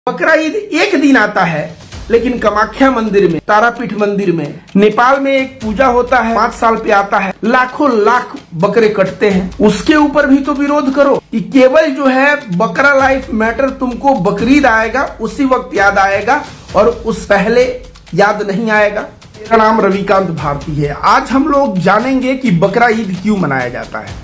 बकरा ईद एक दिन आता है, लेकिन कामाख्या मंदिर में, तारापीठ मंदिर में, नेपाल में एक पूजा होता है, 5 साल पे आता है, लाखों लाख बकरे कटते हैं। उसके ऊपर भी तो विरोध करो कि केवल जो है बकरा लाइफ मैटर, तुमको बकरीद आएगा उसी वक्त याद आएगा और उस पहले याद नहीं आएगा। मेरा नाम रविकांत भारती है। आज हम लोग जानेंगे कि बकरा ईद क्यों मनाया जाता है,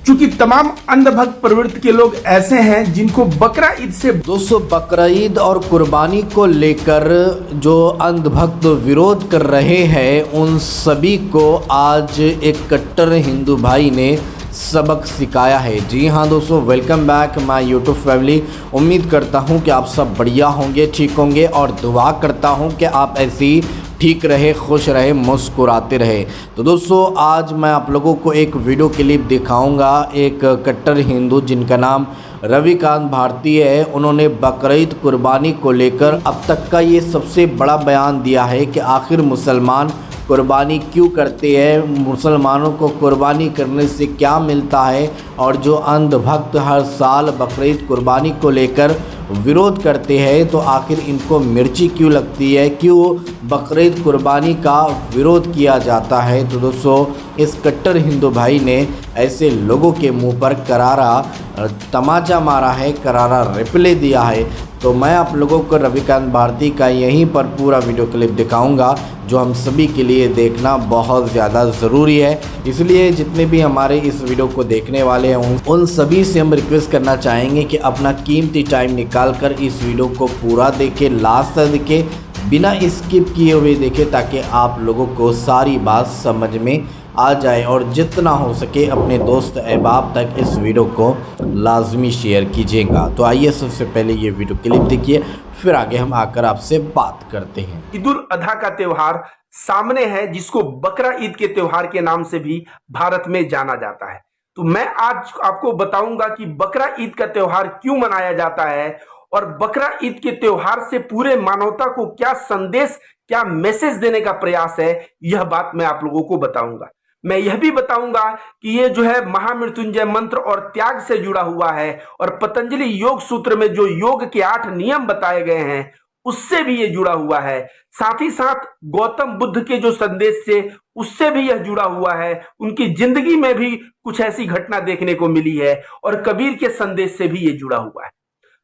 क्योंकि तमाम अंधभक्त प्रवृत्ति के लोग ऐसे हैं जिनको बकरा ईद से दोस्तों, बकरा ईद और कुर्बानी को लेकर जो अंधभक्त विरोध कर रहे हैं, उन सभी को आज एक कट्टर हिंदू भाई ने सबक सिखाया है। जी हाँ दोस्तों, welcome back my YouTube family. उम्मीद करता हूँ कि आप सब बढ़िया होंगे, ठीक होंगे और दुआ करता हूँ कि आप ऐसी ठीक रहे, खुश रहे, मुस्कुराते रहे। तो दोस्तों, आज मैं आप लोगों को एक वीडियो क्लिप दिखाऊंगा। एक कट्टर हिंदू जिनका नाम रविकांत भारती है, उन्होंने बकरीद कुर्बानी को लेकर अब तक का ये सबसे बड़ा बयान दिया है कि आखिर मुसलमान कुर्बानी क्यों करते हैं, मुसलमानों को कुर्बानी करने से क्या मिलता है, और जो अंधभक्त हर साल बकरीद कुर्बानी को लेकर विरोध करते हैं तो आखिर इनको मिर्ची क्यों लगती है, क्यों बकरीद कुर्बानी का विरोध किया जाता है। तो दोस्तों, इस कट्टर हिंदू भाई ने ऐसे लोगों के मुंह पर करारा तमाचा मारा है, करारा रिप्लाई दिया है। तो मैं आप लोगों को रविकांत भारती का यहीं पर पूरा वीडियो क्लिप दिखाऊंगा, जो हम सभी के लिए देखना बहुत ज़्यादा ज़रूरी है। इसलिए जितने भी हमारे इस वीडियो को देखने वाले हैं, उन सभी से हम रिक्वेस्ट करना चाहेंगे कि अपना कीमती टाइम निकाल कर इस वीडियो को पूरा देखें, लास्ट तक देखें, बिना स्किप किए हुए देखें, ताकि आप लोगों को सारी बात समझ में आ जाए। और जितना हो सके अपने दोस्त अहबाब तक इस वीडियो को लाजमी शेयर कीजिएगा। तो आइए सबसे पहले ये वीडियो क्लिप देखिए, फिर आगे हम आकर आपसे बात करते हैं। ईद उल अधा का त्योहार सामने है, जिसको बकरा ईद के त्योहार के नाम से भी भारत में जाना जाता है। तो मैं आज आपको बताऊंगा कि बकरा ईद का त्योहार क्यों मनाया जाता है और बकरा ईद के त्योहार से पूरे मानवता को क्या संदेश, क्या मैसेज देने का प्रयास है। यह बात मैं आप लोगों को बताऊंगा। मैं यह भी बताऊंगा कि ये जो है महामृत्युंजय मंत्र और त्याग से जुड़ा हुआ है, और पतंजलि योग सूत्र में जो योग के 8 नियम बताए गए हैं उससे भी ये जुड़ा हुआ है। साथ ही साथ गौतम बुद्ध के जो संदेश से, उससे भी यह जुड़ा हुआ है। उनकी जिंदगी में भी कुछ ऐसी घटना देखने को मिली है, और कबीर के संदेश से भी ये जुड़ा हुआ है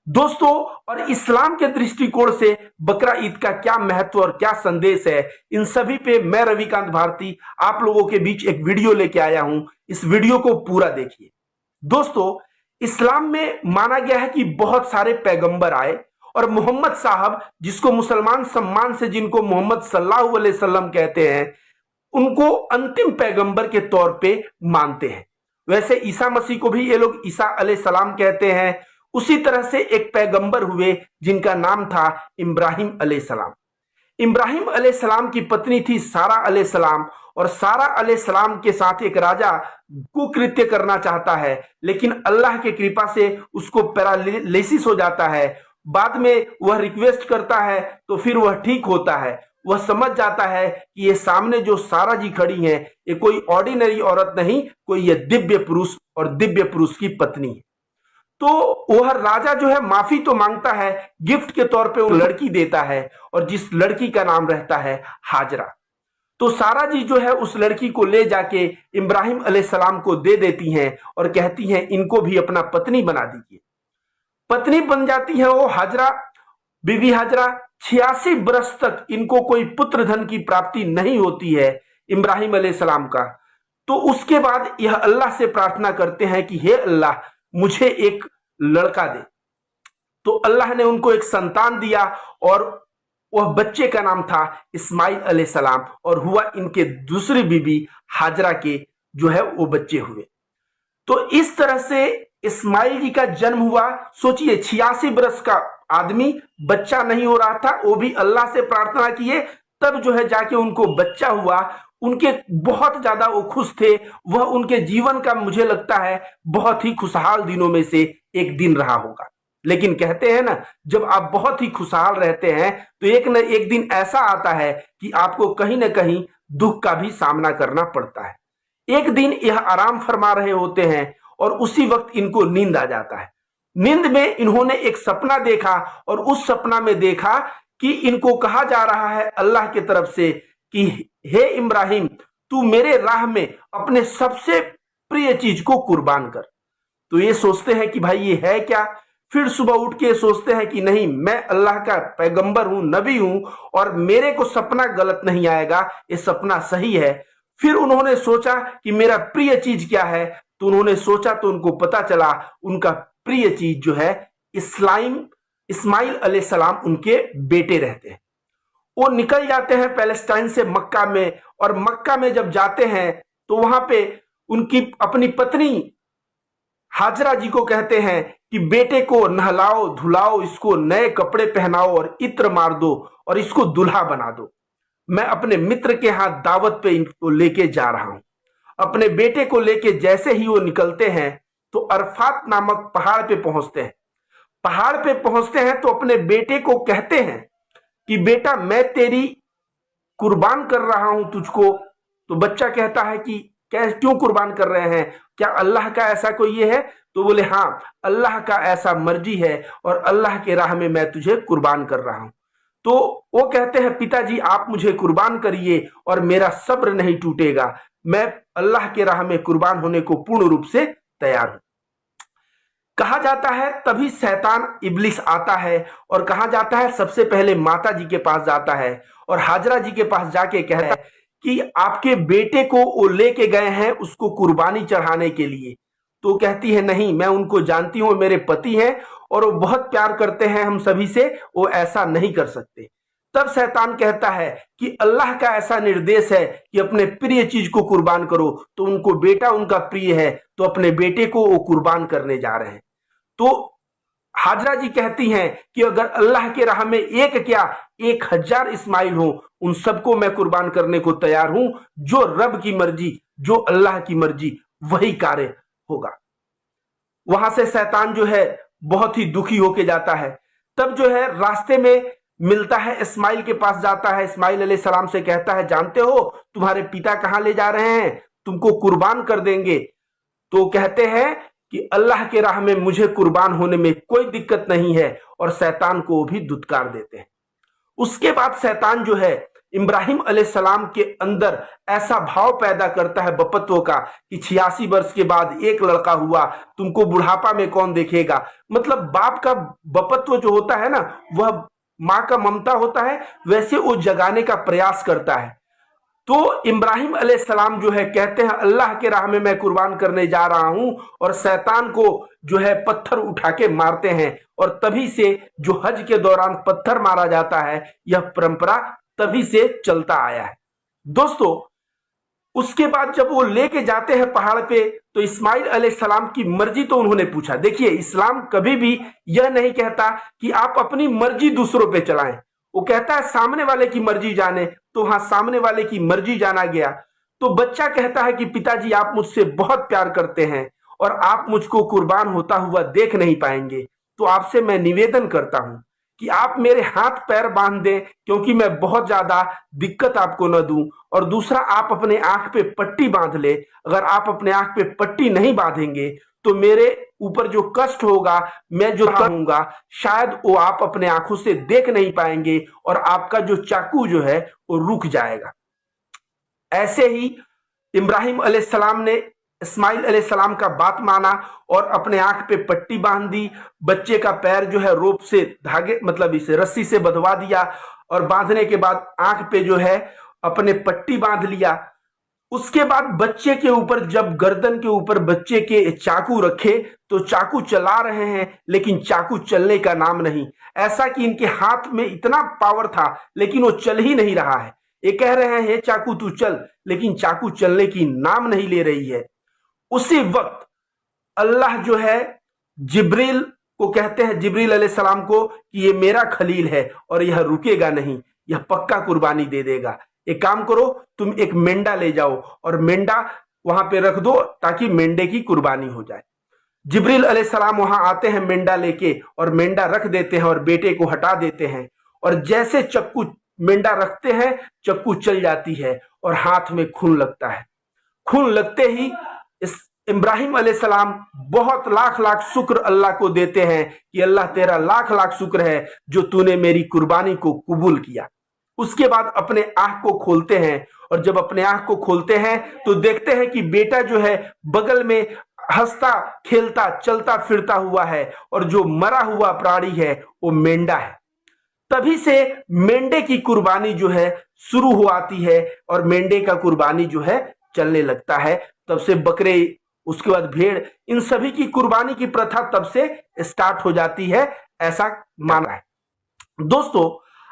दोस्तों। और इस्लाम के दृष्टिकोण से बकरा ईद का क्या महत्व और क्या संदेश है, इन सभी पे मैं रविकांत भारती आप लोगों के बीच एक वीडियो लेके आया हूं। इस वीडियो को पूरा देखिए दोस्तों। इस्लाम में माना गया है कि बहुत सारे पैगंबर आए, और मोहम्मद साहब, जिसको मुसलमान सम्मान से जिनको मोहम्मद सल्लल्लाहु अलैहि वसल्लम कहते हैं, उनको अंतिम पैगंबर के तौर पे मानते हैं। वैसे ईसा मसीह को भी ये लोग ईसा अलैहिस्सलाम कहते हैं। उसी तरह से एक पैगंबर हुए जिनका नाम था इब्राहिम अलैहिस्सलाम। इब्राहिम अलैहिस्सलाम की पत्नी थी सारा अलैहिस्सलाम, और सारा अलैहिस्सलाम के साथ एक राजा कुकृत्य करना चाहता है, लेकिन अल्लाह के कृपा से उसको पैरालिसिस हो जाता है। बाद में वह रिक्वेस्ट करता है तो फिर वह ठीक होता है। वह समझ जाता है कि ये सामने जो सारा जी खड़ी हैं, ये कोई ऑर्डिनरी औरत नहीं, कोई ये दिव्य पुरुष और दिव्य पुरुष की पत्नी है। तो वह राजा जो है माफी तो मांगता है, गिफ्ट के तौर पे वो लड़की देता है, और जिस लड़की का नाम रहता है हाजरा। तो सारा जी जो है उस लड़की को ले जाके इब्राहिम अलैहिस्सलाम को दे देती हैं, और कहती हैं इनको भी अपना पत्नी बना दीजिए। पत्नी बन जाती है वो हाजरा, बीबी हाजरा। 86 बरस तक इनको कोई पुत्र धन की प्राप्ति नहीं होती है इब्राहिम अलैहिस्सलाम का। तो उसके बाद यह अल्लाह से प्रार्थना करते हैं कि हे अल्लाह, मुझे एक लड़का दे। तो अल्लाह ने उनको एक संतान दिया, और वह बच्चे का नाम था इस्माइल अलैहिस्सलाम, और हुआ इनके दूसरी बीबी हाजरा के जो है वो बच्चे हुए। तो इस तरह से इस्माइल जी का जन्म हुआ। सोचिए, 86 बरस का आदमी, बच्चा नहीं हो रहा था, वो भी अल्लाह से प्रार्थना किए, तब जो है जाके उनको बच्चा हुआ। उनके बहुत ज्यादा वो खुश थे। वह उनके जीवन का, मुझे लगता है, बहुत ही खुशहाल दिनों में से एक दिन रहा होगा। लेकिन कहते हैं ना, जब आप बहुत ही खुशहाल रहते हैं तो एक न एक दिन ऐसा आता है कि आपको कहीं ना कहीं दुख का भी सामना करना पड़ता है। एक दिन यह आराम फरमा रहे होते हैं, और उसी वक्त इनको नींद आ जाता है। नींद में इन्होंने एक सपना देखा और उस सपना में देखा कि इनको कहा जा रहा है अल्लाह की तरफ से कि हे इब्राहिम, तू मेरे राह में अपने सबसे प्रिय चीज को कुर्बान कर। तो ये सोचते हैं कि भाई ये है क्या। फिर सुबह उठ के सोचते हैं कि नहीं, मैं अल्लाह का पैगंबर हूं, नबी हूं और मेरे को सपना गलत नहीं आएगा, ये सपना सही है। फिर उन्होंने सोचा कि मेरा प्रिय चीज क्या है, तो उन्होंने सोचा तो उनको पता चला उनका प्रिय चीज जो है इस्माइल अलैहिस्सलाम उनके बेटे रहते हैं। वो निकल जाते हैं पैलेस्टाइन से मक्का में, और मक्का में जब जाते हैं तो वहां पे उनकी अपनी पत्नी हाजरा जी को कहते हैं कि बेटे को नहलाओ धुलाओ, इसको नए कपड़े पहनाओ और इत्र मार दो और इसको दुल्हा बना दो। मैं अपने मित्र के हाथ दावत पे इनको लेके जा रहा हूं। अपने बेटे को लेके जैसे ही वो निकलते हैं तो अरफात नामक पहाड़ पे पहुंचते हैं। पहाड़ पे पहुंचते हैं तो अपने बेटे को कहते हैं कि बेटा, मैं तेरी कुर्बान कर रहा हूं तुझको। तो बच्चा कहता है कि क्यों कुर्बान कर रहे हैं, क्या अल्लाह का ऐसा कोई ये है? तो बोले हाँ, अल्लाह का ऐसा मर्जी है और अल्लाह के राह में मैं तुझे कुर्बान कर रहा हूं। तो वो कहते हैं पिताजी आप मुझे कुर्बान करिए और मेरा सब्र नहीं टूटेगा, मैं अल्लाह के राह में कुर्बान होने को पूर्ण रूप से तैयार हूं। कहा जाता है तभी शैतान इब्लिस आता है और कहा जाता है सबसे पहले माता जी के पास जाता है और हाजरा जी के पास जाके कहता है कि आपके बेटे को वो लेके गए हैं उसको कुर्बानी चढ़ाने के लिए। तो कहती है नहीं, मैं उनको जानती हूँ, मेरे पति हैं और वो बहुत प्यार करते हैं हम सभी से, वो ऐसा नहीं कर सकते। तब शैतान कहता है कि अल्लाह का ऐसा निर्देश है कि अपने प्रिय चीज को कुर्बान करो, तो उनको बेटा उनका प्रिय है तो अपने बेटे को वो कुर्बान करने जा रहे हैं। तो हाजरा जी कहती हैं कि अगर अल्लाह के राह में एक क्या 1000 इस्माइल हो, उन सबको मैं कुर्बान करने को तैयार हूं। जो रब की मर्जी, जो अल्लाह की मर्जी, वही कार्य होगा। वहां से शैतान जो है बहुत ही दुखी होके जाता है। तब जो है रास्ते में मिलता है, इस्माइल के पास जाता है, इस्माइल अलैहिस्सलाम से कहता है जानते हो तुम्हारे पिता कहां ले जा रहे हैं, तुमको कुर्बान कर देंगे। तो कहते हैं कि अल्लाह के राह में मुझे कुर्बान होने में कोई दिक्कत नहीं है और शैतान को भी धुतकार देते हैं। उसके बाद शैतान जो है इब्राहिम अलैहिस्सलाम के अंदर ऐसा भाव पैदा करता है बपत्व का कि 86 वर्ष के बाद एक लड़का हुआ, तुमको बुढ़ापा में कौन देखेगा। मतलब बाप का बपत्व जो होता है ना, वह माँ का ममता होता है, वैसे वो जगाने का प्रयास करता है। तो इब्राहिम अलैहिस्सलाम जो है कहते हैं अल्लाह के राह में मैं कुर्बान करने जा रहा हूं और शैतान को जो है पत्थर उठा के मारते हैं। और तभी से जो हज के दौरान पत्थर मारा जाता है, यह परंपरा तभी से चलता आया है। दोस्तों, उसके बाद जब वो लेके जाते हैं पहाड़ पे तो इस्माइल अलैहिस्सलाम की मर्जी तो उन्होंने पूछा। देखिए, इस्लाम कभी भी यह नहीं कहता कि आप अपनी मर्जी दूसरों पे चलाएं, वो कहता है सामने वाले की मर्जी जाने। तो हाँ, सामने वाले की मर्जी जाना गया। तो बच्चा कहता है कि पिताजी आप मुझसे बहुत प्यार करते हैं और आप मुझको कुर्बान होता हुआ देख नहीं पाएंगे, तो आपसे मैं निवेदन करता हूं कि आप मेरे हाथ पैर बांध दें, क्योंकि मैं बहुत ज्यादा दिक्कत आपको न दूं। और दूसरा, आप अपने आंख पे पट्टी बांध ले। अगर आप अपने आंख पे पट्टी नहीं बांधेंगे तो मेरे ऊपर जो कष्ट होगा, मैं जो कहूंगा, शायद वो आप अपने आंखों से देख नहीं पाएंगे और आपका जो चाकू जो है वो रुक जाएगा। ऐसे ही इब्राहिम अलैहिस्सलाम ने इस्माइल अलैहिस्सलाम का बात माना और अपने आंख पे पट्टी बांध दी। बच्चे का पैर जो है रोप से धागे मतलब इसे रस्सी से बंधवा दिया और बांधने के बाद आंख पे जो है अपने पट्टी बांध लिया। उसके बाद बच्चे के ऊपर, जब गर्दन के ऊपर बच्चे के चाकू रखे तो चाकू चला रहे हैं, लेकिन चाकू चलने का नाम नहीं। ऐसा कि इनके हाथ में इतना पावर था लेकिन वो चल ही नहीं रहा है। ये कह रहे हैं हे चाकू तू चल, लेकिन चाकू चलने की नाम नहीं ले रही है। उसी वक्त अल्लाह जो है जिब्रील को कहते हैं, जिब्रील अलैहिस्सलाम को, कि ये मेरा खलील है और यह रुकेगा नहीं, यह पक्का कुर्बानी दे देगा। एक काम करो, तुम एक मेंढा ले जाओ और मेंढा वहां पे रख दो ताकि मेंढे की कुर्बानी हो जाए। जिब्रील अलैहिस्सलाम वहां आते हैं मेंढा लेके और मेंढा रख देते हैं और बेटे को हटा देते हैं। और जैसे चक्कू मेंढा रखते हैं, चक्कू चल जाती है और हाथ में खून लगता है। खून लगते ही इस इब्राहिम अलैहिस्सलाम बहुत लाख लाख शुक्र अल्लाह को देते हैं कि अल्लाह तेरा लाख लाख शुक्र है जो तूने मेरी कुर्बानी को कबूल किया। उसके बाद अपने आंख को खोलते हैं और जब अपने आंख को खोलते हैं तो देखते हैं कि बेटा जो है बगल में हंसता खेलता चलता फिरता हुआ है और जो मरा हुआ प्राणी है वो मेंढा है। तभी से मेंढे की कुर्बानी जो है शुरू हो आती है और मेंढे का कुर्बानी जो है चलने लगता है। तब से बकरे, उसके बाद भेड़, इन सभी की कुर्बानी की प्रथा तब से स्टार्ट हो जाती है, ऐसा माना है। दोस्तों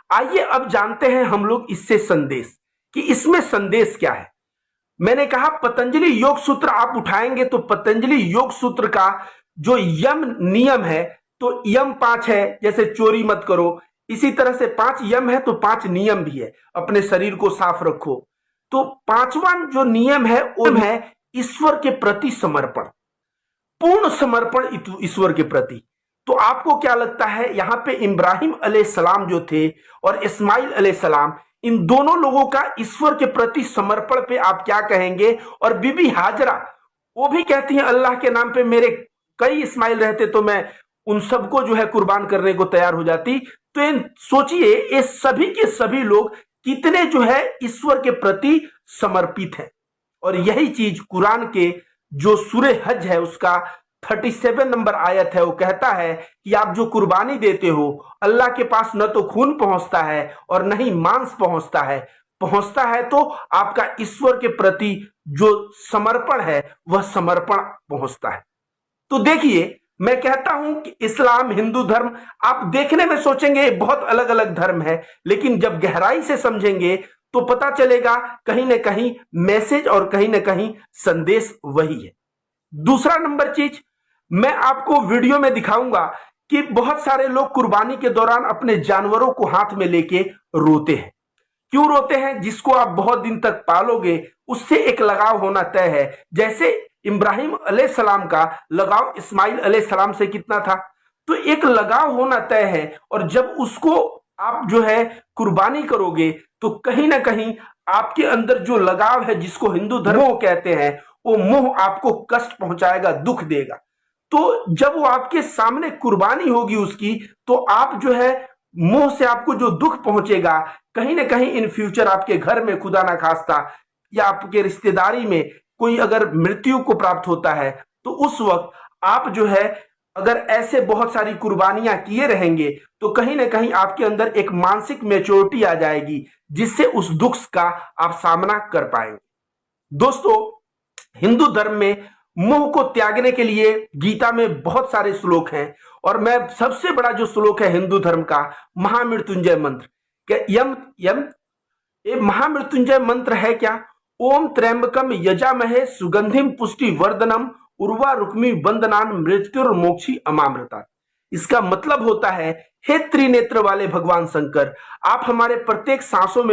आइए अब जानते हैं हम लोग इससे संदेश कि इसमें संदेश क्या है। मैंने कहा पतंजलि योग सूत्र आप उठाएंगे तो पतंजलि योग सूत्र का जो यम नियम है तो यम 5 है, जैसे चोरी मत करो, इसी तरह से 5 यम है तो 5 नियम भी है, अपने शरीर को साफ रखो। तो 5वां जो नियम है वो है ईश्वर के प्रति समर्पण, पूर्ण समर्पण ईश्वर के प्रति। तो आपको क्या लगता है यहाँ पे इब्राहिम अलैहिस्सलाम जो थे और इस्माइल अलैहिस्सलाम, इन दोनों लोगों का ईश्वर के प्रति समर्पण पे आप क्या कहेंगे? और बीबी हाजरा वो भी कहती हैं अल्लाह के नाम पे मेरे कई इस्माइल रहते तो मैं उन सबको जो है कुर्बान करने को तैयार हो जाती। तो सोचिए ये सभी के सभी लोग कितने जो है ईश्वर के प्रति समर्पित हैं। और यही चीज कुरान के जो सूरे हज है उसका 37 नंबर आयत है, वो कहता है कि आप जो कुर्बानी देते हो अल्लाह के पास न तो खून पहुंचता है और न ही मांस पहुंचता है तो आपका ईश्वर के प्रति जो समर्पण है वह समर्पण पहुंचता है। तो देखिए मैं कहता हूं कि इस्लाम, हिंदू धर्म आप देखने में सोचेंगे बहुत अलग अलग धर्म है, लेकिन जब गहराई से समझेंगे तो पता चलेगा कहीं ना कहीं मैसेज और कहीं ना कहीं संदेश वही है। दूसरा नंबर चीज मैं आपको वीडियो में दिखाऊंगा कि बहुत सारे लोग कुर्बानी के दौरान अपने जानवरों को हाथ में लेके रोते हैं। क्यों रोते हैं? जिसको आप बहुत दिन तक पालोगे उससे एक लगाव होना तय है। जैसे इब्राहिम अलैहिस्सलाम का लगाव इस्माइल अलैहिस्सलाम से कितना था, तो एक लगाव होना तय है। और जब उसको आप जो है कुर्बानी करोगे तो कहीं ना कहीं आपके अंदर जो लगाव है, जिसको हिंदू धर्म कहते हैं, वो मोह आपको कष्ट पहुंचाएगा, दुख देगा। तो जब वो आपके सामने कुर्बानी होगी उसकी, तो आप जो है मोह से आपको जो दुख पहुंचेगा, कहीं ना कहीं इन फ्यूचर आपके घर में खुदा ना खास्ता या आपके रिश्तेदारी में कोई अगर मृत्यु को प्राप्त होता है तो उस वक्त आप जो है अगर ऐसे बहुत सारी कुर्बानियां किए रहेंगे तो कहीं ना कहीं आपके अंदर एक मानसिक मैच्योरिटी आ जाएगी जिससे उस दुख का आप सामना कर पाएंगे। दोस्तों हिंदू धर्म में मोह को त्यागने के लिए गीता में बहुत सारे श्लोक हैं और मैं सबसे बड़ा जो श्लोक है हिंदू धर्म का महामृत्युंजय मंत्र, ये महामृत्युंजय मंत्र है क्या? ओम त्र्यंबकम यजामहे सुगंधिम पुष्टि वर्धनम उर्वा रुक्मी बंदनान मृत्युर्मोक्षी अमामृता। इसका मतलब होता है हे त्रिनेत्र वाले भगवान शंकर, आप हमारे प्रत्येक सांसों में